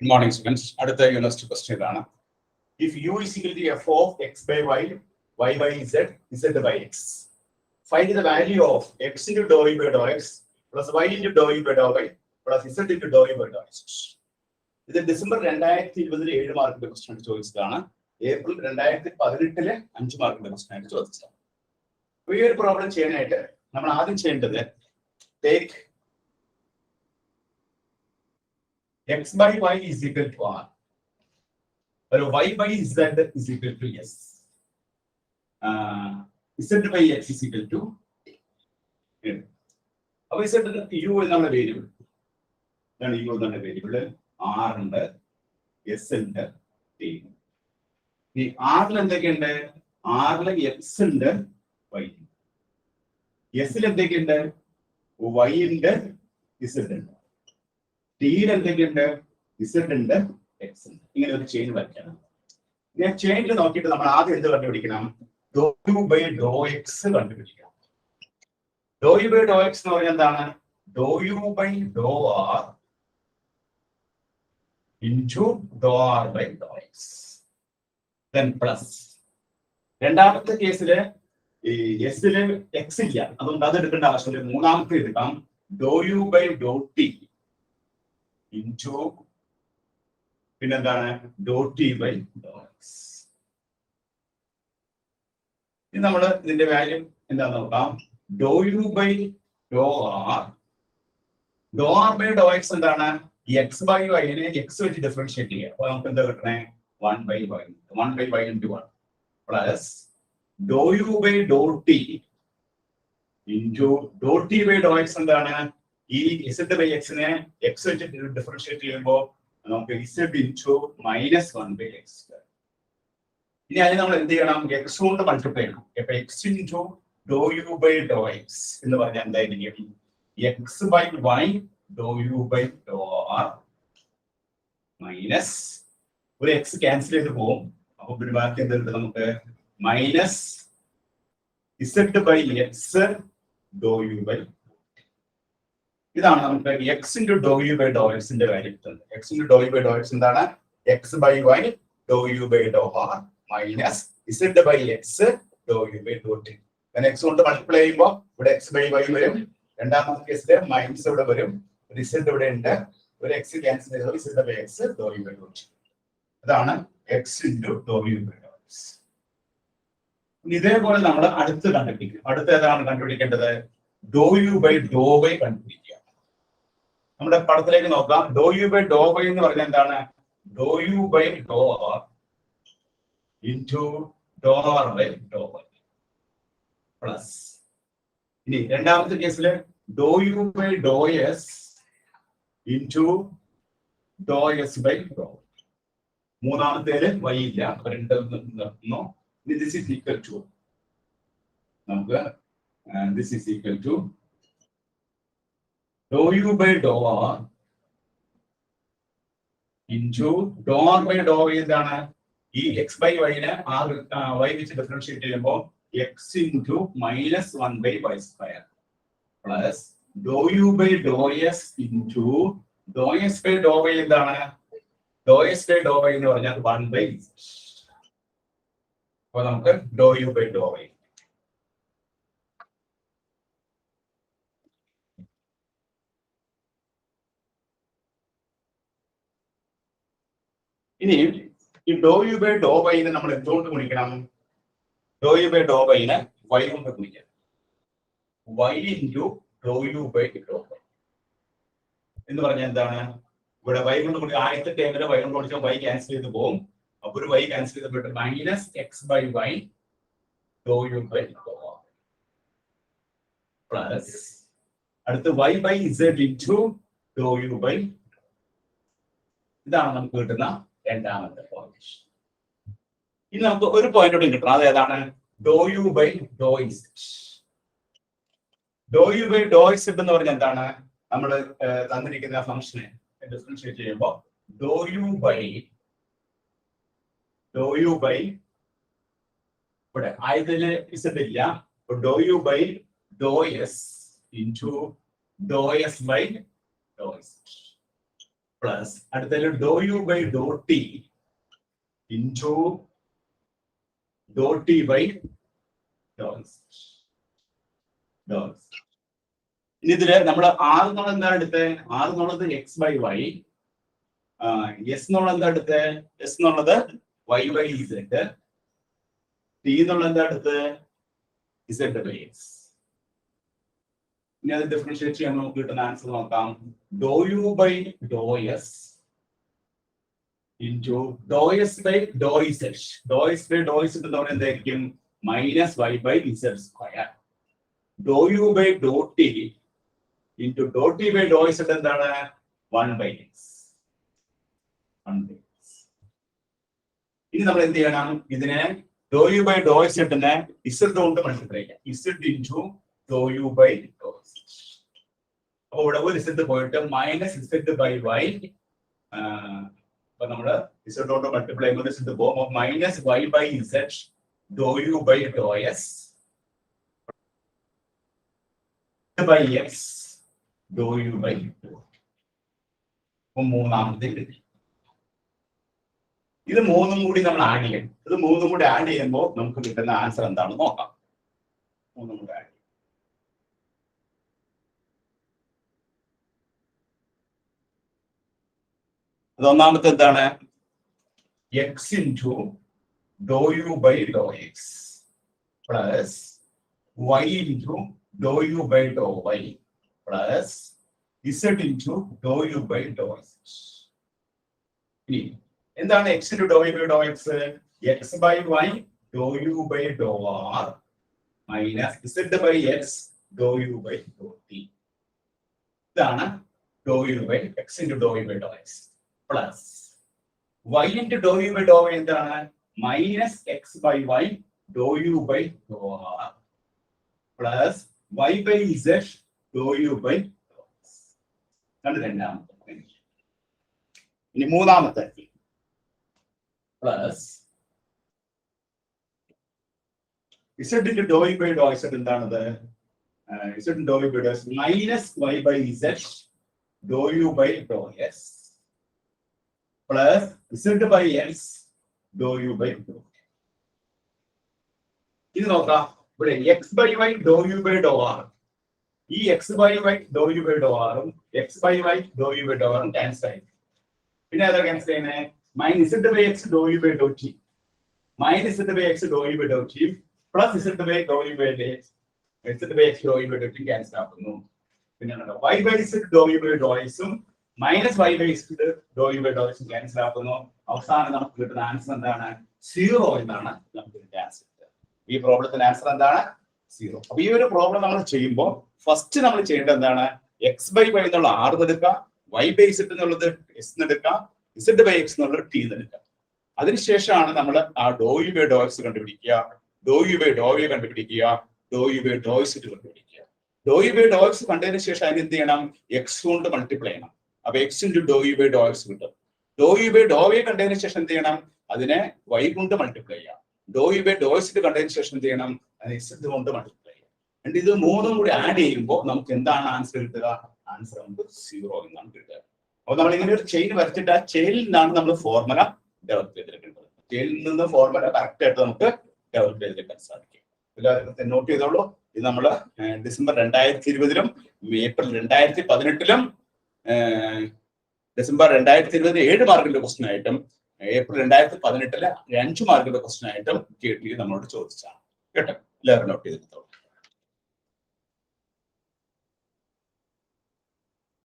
Good morning, students. അടുത്ത university question ഇതാണ്. If u is equal to f of x by y, y by z, z by x. Find the value of x into dou u by dou x plus y into dou u by dou y plus z into dou u by dou x. ഇത് December 2020 7 മാർക്കിന്റെ question ആയിട്ട് ചോദിച്ചതാണ്. April 2018 5 മാർക്കിന്റെ question ആയിട്ട് ചോദിച്ചതാണ്. ഈ ഒരു problem ചെയ്യാനായിട്ട് നമ്മൾ ആദ്യം ചെയ്യേണ്ടത് take x by y is equal to r, or y by z is equal to s. Z by x is equal to അപ്പോൾ z u എന്നുള്ള വേരിയബിൾ ഇതാണ്. u എന്നുള്ള വേരിയബിൾ r ഉണ്ട്, s ഉണ്ട്, t. ഈ r ൽ എന്തൊക്കെയുണ്ട്? r ൽ x ഉണ്ട്, y. s ൽ എന്തൊക്കെയുണ്ട്? y ഉണ്ട്, z ഉണ്ട്. ടിയിൽ എന്തൊക്കെയുണ്ട്? ഇസഡ് ഉണ്ട്, എക്സ് ഉണ്ട്. ഇങ്ങനെ ഒരു ചെയിൻ വരയ്ക്കണം. ഞാൻ ചെയിനിൽ നോക്കിയിട്ട് നമ്മൾ ആദ്യം എന്ത് കണ്ടുപിടിക്കണം? Do U by Dr x കണ്ടുപിടിക്കണം. Do U by Dr x എന്ന് പറഞ്ഞാൽ എന്താണ്? Do U by Dr r into do r by Dr x then plus. രണ്ടാമത്തെ കേസില് ഈ എസില് എക്സ് ഇല്ല, അതുകൊണ്ട് അത് എടുക്കേണ്ട ആവശ്യമില്ല. മൂന്നാമത്തെ എടുക്കാം do U by Dr T into പിന്നെന്താണ് do T by Dr X. ഇനി നമ്മൾ ഇതിന്റെ വാല്യൂ എന്താന്ന് നോക്കാം. ഡോ U by Dr r, do r by Dr x എന്താണ്? എക്സ് ബൈ വൈനെ എക്സ് വെച്ച് ഡിഫറൻഷിയേറ്റ് ചെയ്യുക. അപ്പൊ നമുക്ക് എന്താ കിട്ടണേ? 1 by y, 1 by y into 1 plus Dr U by Dr T into Dr T by Dr x എന്താണ്? ഈ z ബൈ എക്സിനെ എക്സ് വെച്ചിട്ട് ഡിഫറൻഷിയേറ്റ് ചെയ്യുമ്പോൾ നമുക്ക് z ഇൻറ്റു -1 by x. ഇനി അതിന് നമ്മൾ എന്ത് ചെയ്യണം? എക്സ് കൊണ്ട് മൾട്ടിപ്ലൈ ചെയ്യണം. അപ്പൊ x into Dr U by Dr x എന്ന് പറഞ്ഞാൽ എന്തായിരിക്കും? X by Y Dr U by dou R minus ഒരു എക്സ് ക്യാൻസൽ ചെയ്ത് പോകും. അപ്പൊ പിന്നെ ബാക്കി എന്തുണ്ട്? നമുക്ക് minus z by X Dr U by. ഇതാണ് നമുക്ക് x into Dr U by do എക്സിന്റെ കാര്യം കിട്ടുന്നത്. X into Dr U by Dr x എന്താണ്? X by Y Dr U by dou R minus z by X Dr U by Dr t. X കൊണ്ട് multiply ചെയ്യുമ്പോൾ ഇവിടെ X by Y വരും. രണ്ടാമത്തെ കേസില് മൈനസ് ഇവിടെ വരും, ഒരു ഇസഡ് ഇവിടെ ഉണ്ട്, ഒരു എക്സ് ക്യാൻസൽ ചെയ്തത് z by X Dr U by Dr t. അതാണ് x into Dr U by Dr x. ഇതേപോലെ നമ്മൾ അടുത്ത് കണ്ടുപിടിക്കും. അടുത്ത് ഏതാണ് കണ്ടുപിടിക്കേണ്ടത്? Do U by Dr y കണ്ടുപിടിക്കുക. നമ്മുടെ പടത്തിലേക്ക് നോക്കാം. ഡോ യു ബൈ ഡോ വൈ എന്ന് പറഞ്ഞാൽ എന്താണ്? Do U by Dr r into do r by Dr Y plus. ഇനി രണ്ടാമത്തെ കേസില് do U by Dr S into Dr S by do. മൂന്നാമത്തേല് വൈ ഇല്ല, രണ്ട് നിർത്തുന്നു. ദിസ് ഈസ് ഈക്വൽ ടു നമുക്ക് this is equal to do U by Dr r into do r by Dr Y. എന്താണ്? ഈ എക്സ് ബൈ വൈനെ r y വെച്ച് differentiate ചെയ്യുമ്പോൾ x into -1 by y square plus Dr U by Dr S into Dr S by Dr Y. എന്താണ്? Do S by Dr y എന്ന് പറഞ്ഞാൽ 1 by z. അപ്പൊ നമുക്ക് do U by Dr y. ഇനി ഈ ഡോ U by del വൈനെ നമ്മൾ എന്തുകൊണ്ട് ഗുണിക്കണം? ഡോ യു ബൈ ഡോ വൈനെ വൈ കൊണ്ട് ഗുണിക്കാം. Y into Dr U by Dr y എന്ന് പറഞ്ഞാൽ എന്താണ്? ഇവിടെ വൈ കൊണ്ട് ഗുണിക്കുക. ആദ്യത്തെ ടേമില് വൈ കൊണ്ട് ഗുണിച്ചാൽ വൈ ക്യാൻസൽ ചെയ്ത് പോകും. അപ്പൊ ഒരു വൈ ക്യാൻസൽ ചെയ്തപ്പോൾ minus X by Y Dr U by dou R plus അടുത്ത് y by z into Dr U by. ഇതാണ് നമുക്ക് കിട്ടുന്ന രണ്ടാമത്തെ പോയിന്റ്. ഇനി നമുക്ക് ഒരു പോയിന്റ് കൂടി കിട്ടണം. അത് ഏതാണ്? Do U by do z. Do U by do z എന്ന് പറഞ്ഞാൽ എന്താണ്? നമ്മൾ തന്നിരിക്കുന്ന ഫംഗ്ഷനെ ഡിഫറൻഷിയേറ്റ് ചെയ്യുമ്പോൾ ഡോ യു ബൈ ഇവിടെ ആയതില് ഇസഡ് ഇല്ല. Do U by Dr S into Dr S by do z. Plus അടുത്തതിൽ do U by Dr T into Dr T by Dr s. ഇനി ഇതില് നമ്മൾ ആർ എന്നുള്ളത് എന്താണ് എടുത്തത്? ആർ എന്നുള്ളത് എക്സ് ബൈ വൈ, എസ് എന്നുള്ളത് എന്താ എടുത്തത്? എസ് എന്നുള്ളത് വൈ ബൈ ഇസെഡ്, ടി എന്നുള്ളത് എന്താ എടുത്തത്? Z by X. ഇനി അത് ഡിഫറൻഷിയേറ്റ് ചെയ്യാൻ നമുക്ക് കിട്ടുന്ന ആൻസർ നോക്കാം. ഡോ U by Dr S into Dr S by Dr Z. Doe S by Dr Z എന്ന് പറയുന്നത് എന്തായിരിക്കും? Minus Y by Z square. Doe U by Dr T into Dr T by Dr Z എന്താണ്? 1/x. ഇനി നമ്മൾ എന്ത് ചെയ്യണം? ഇതിനെ doe U by doe ഇസെഡിനെ ഇസെഡ് കൊണ്ട് മൾട്ടിപ്ലൈ ചെയ്യാം. Z into Dr U by Dr z. അപ്പൊ ഇവിടെ ഒരു ഇസെഡ് പോയിട്ട് മൈനസ് ഇസെഡ് ബൈ വൈ. അപ്പൊ നമ്മള് ഇസെഡ് കൊണ്ട് മൾട്ടിപ്ലൈ ചെയ്യുമ്പോൾ ഇസെഡ് പോകുമ്പോൾ minus Y by Z doe U by Dr S by X Dr U by doe. മൂന്നാമത്തെ കിട്ടി. ഇത് മൂന്നും കൂടി നമ്മൾ ആഡ് ചെയ്യും. ഇത് മൂന്നും കൂടി ആഡ് ചെയ്യുമ്പോൾ നമുക്ക് കിട്ടുന്ന ആൻസർ എന്താണെന്ന് നോക്കാം. മൂന്നും കൂടി ആഡ് ചെയ്യും. അതൊന്നാമത്തെ എന്താണ്? X into Dr U by Dr X plus Y into Dr U by Dr Y plus Z into Dr U by Dr X. ഇനി എന്താണ് X into Dr U by Dr X? X by Y Dr U by dou R minus Z by X Dr U by Dr T. ഇതാണ് doe U by X into Dr U by Dr X plus Y into Dr U by Dr Y എന്താണ്? Minus X by Y Dr U by dou R plus Y by Z doe U by Dr X. രണ്ടാമത്തെ. ഇനി മൂന്നാമത്തെ plus Z into Dr U by Dr Z എന്താണത്? Z doe U by Dr X minus Y by Z doe U by Dr X plus Z by X Dr U by doe. ഇത് നോക്കാം. ഇവിടെ X by Y Dr U by Dr R, ഈ X by Y Dr U by doe ആറും X by Y Dr U by doe ആറും cancel ആയി. പിന്നെ ഏതാ cancel ചെയ്യുന്നത്? Minus Z by X Dr U by Dr T minus Z by X Dr U by Dr T plus Z by doe U by X Z by X Dr U by Dr T cancel ആക്കുന്നു. പിന്നെ Y by Z doe U by doe എക്സും minus Y by Z doe U by doe എക്സും cancel ആക്കുന്നു. അവസാനം നമുക്ക് കിട്ടുന്ന answer എന്താണ്? 0 എന്നാണ് നമുക്ക് കിട്ടിയ ആൻസർ. ഈ പ്രോബ്ലത്തിന്റെ ആൻസർ എന്താണ്? 0. അപ്പൊ ഈ ഒരു പ്രോബ്ലം നമ്മൾ ചെയ്യുമ്പോൾ ഫസ്റ്റ് നമ്മൾ ചെയ്യേണ്ടത് എന്താണ്? എക്സ് ബൈ വൈ എന്നുള്ള ആർ എടുക്കുക, വൈ ബൈ ഇസെഡ് എന്നുള്ളത് എസ് എടുക്കുക, ഇസെഡ് ബൈ എക്സ് എന്നുള്ളത് ടി എടുക്കുക. അതിനുശേഷമാണ് നമ്മൾ ആ ഡോ യു ബൈ ഡോ എക്സ് കണ്ടുപിടിക്കുക, ഡോ യു ബൈ ഡോ വൈ കണ്ടുപിടിക്കുക, ഡോ യു ബൈ ഡോ ഇസെഡ് കണ്ടുപിടിക്കുക. ഡോ യു ബൈ ഡോ എക്സ് കണ്ടതിന് ശേഷം അതിന് എന്ത് ചെയ്യണം? എക്സ് കൊണ്ട് മൾട്ടിപ്ലൈ ചെയ്യണം. അപ്പൊ x into Dr U by Dr x കിട്ടും. Del U by Dr y കണ്ടതിന് ശേഷം എന്ത് ചെയ്യണം? അതിനെ വൈ കൊണ്ട് മൾട്ടിപ്ലൈ ചെയ്യാം. Del U by Dr z കണ്ടതിന് ശേഷം എന്ത് ചെയ്യണം? അതിനെ ഇസെഡ് കൊണ്ട് മൾട്ടിപ്ലൈ ചെയ്യാം. എന്നിട്ട് ഇത് മൂന്നും കൂടി ആഡ് ചെയ്യുമ്പോൾ നമുക്ക് എന്താണ് ആൻസർ കിട്ടുക? ആൻസർ നമുക്ക് 0 എന്നാണ് കിട്ടുക. അപ്പൊ നമ്മൾ ഇങ്ങനെ ഒരു ചെയിൻ വരച്ചിട്ട് ആ ചെയിനിൽ നിന്നാണ് നമ്മൾ ഫോർമുല ഡെവലപ്പ് ചെയ്തെടുക്കേണ്ടത്. ചെയിനിൽ നിന്ന് ഫോർമുല കറക്റ്റ് ആയിട്ട് നമുക്ക് ഡെവലപ്പ് ചെയ്തെടുക്കാൻ സാധിക്കും. എല്ലാവരും നോട്ട് ചെയ്തോളൂ. ഇത് നമ്മൾ ഡിസംബർ 2020 ഏപ്രിൽ 2018 ഡിസംബർ 2020 7 മാർക്കിന്റെ ക്വസ്റ്റൻ ആയിട്ടും ഏപ്രിൽ 2018 5 മാർക്കിന്റെ ക്വസ്റ്റൻ ആയിട്ടും KTUI നമ്മളോട് ചോദിച്ചാണ് കേട്ടോ. എല്ലാവരും നോട്ട് ചെയ്തെടുത്തോളൂ.